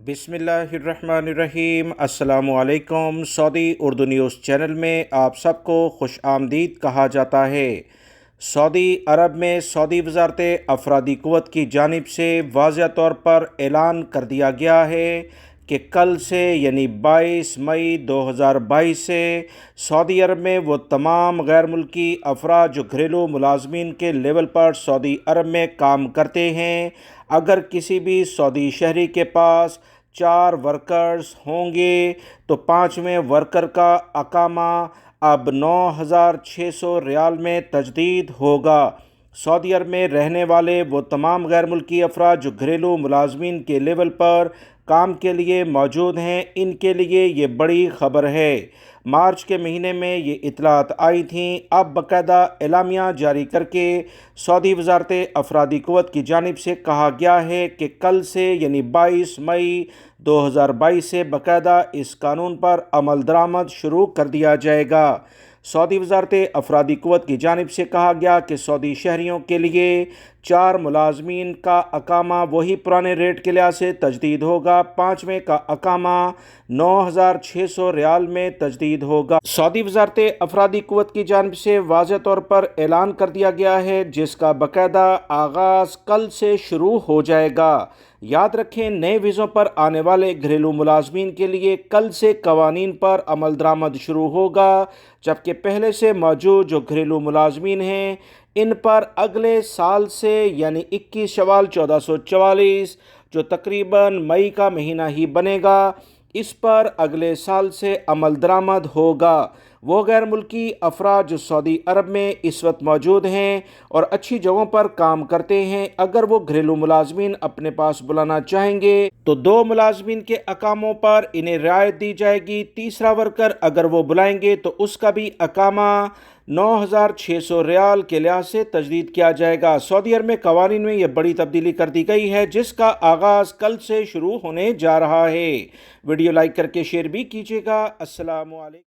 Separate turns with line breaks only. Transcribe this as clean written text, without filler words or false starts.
बिस्मिल्लाहिर्रहमानिर्रहीम। अस्सलामुअलैकुम। Saudi Urdu news channel में आप सबको खुश आमदीद कहा जाता है। सऊदी अरब में सऊदी वज़ारत अफरादी क़ुव्वत की जानिब से वाज़िह तौर पर ऐलान कर दिया गया है कि कल से यानी 22 मई 2022 से सऊदी अरब में वो तमाम गैर मुल्की अफराद जो घरेलू मुलाजमीन के लेवल पर सऊदी अरब में काम करते हैं, अगर किसी भी सऊदी शहरी के पास 4 वर्कर्स होंगे तो 5वें वर्कर का अकामा अब 9,600 रियाल में तजदीद होगा। सऊदी अरब में रहने वाले वो तमाम गैर मुल्की अफराद जो घरेलू मुलाजमीन के लेवल पर काम के लिए मौजूद हैं, इनके लिए ये बड़ी ख़बर है। मार्च के महीने में ये इतलात आई थीं। अब बाकायदा एलामिया जारी करके सऊदी वज़ारत अफरादी क़ुव्वत की जानिब से कहा गया है कि कल से यानी 22 मई 2022 से बाकायदा इस कानून पर अमल दरामद शुरू कर दिया जाएगा। सऊदी वज़ारत अफरादी क़ुव्वत की जानिब से कहा गया कि सऊदी शहरियों के लिए 4 मुलाजमीन का अकामा वही पुराने रेट के लिहाज से तजदीद होगा। 5वें का अकामा 9,600 रियाल में तजदीद होगा। सऊदी वज़ारत अफरादी क़ुव्वत की जानिब से वाज़ेह तौर पर ऐलान कर दिया गया है, जिसका बाकायदा आगाज़ कल से शुरू हो जाएगा। याद रखें, नए वीज़ों पर आने वाले घरेलू मुलाजमीन के लिए कल से कवानीन पर अमल दरामद शुरू होगा, जबकि पहले से मौजूद जो घरेलू मुलाजमीन हैं, इन पर अगले साल से यानी 21 शवाल 1444 जो तकरीबन मई का महीना ही बनेगा, इस पर अगले साल से अमल दरामद होगा। वो गैर मुल्की अफराद जो सऊदी अरब में इस वक्त मौजूद हैं और अच्छी जगहों पर काम करते हैं, अगर वो घरेलू मुलाजमीन अपने पास बुलाना चाहेंगे तो 2 मुलाजमीन के अकामों पर इन्हें रियायत दी जाएगी। तीसरा वर्कर अगर वो बुलाएंगे तो उसका भी अकामा 9,600 रियाल के लिहाज से तजदीद किया जाएगा। सऊदी अरब में कवानीन में यह बड़ी तब्दीली कर दी गई है, जिसका आगाज़ कल से शुरू होने जा रहा है। वीडियो लाइक करके शेयर भी कीजिएगा। अस्सलामु अलैकुम।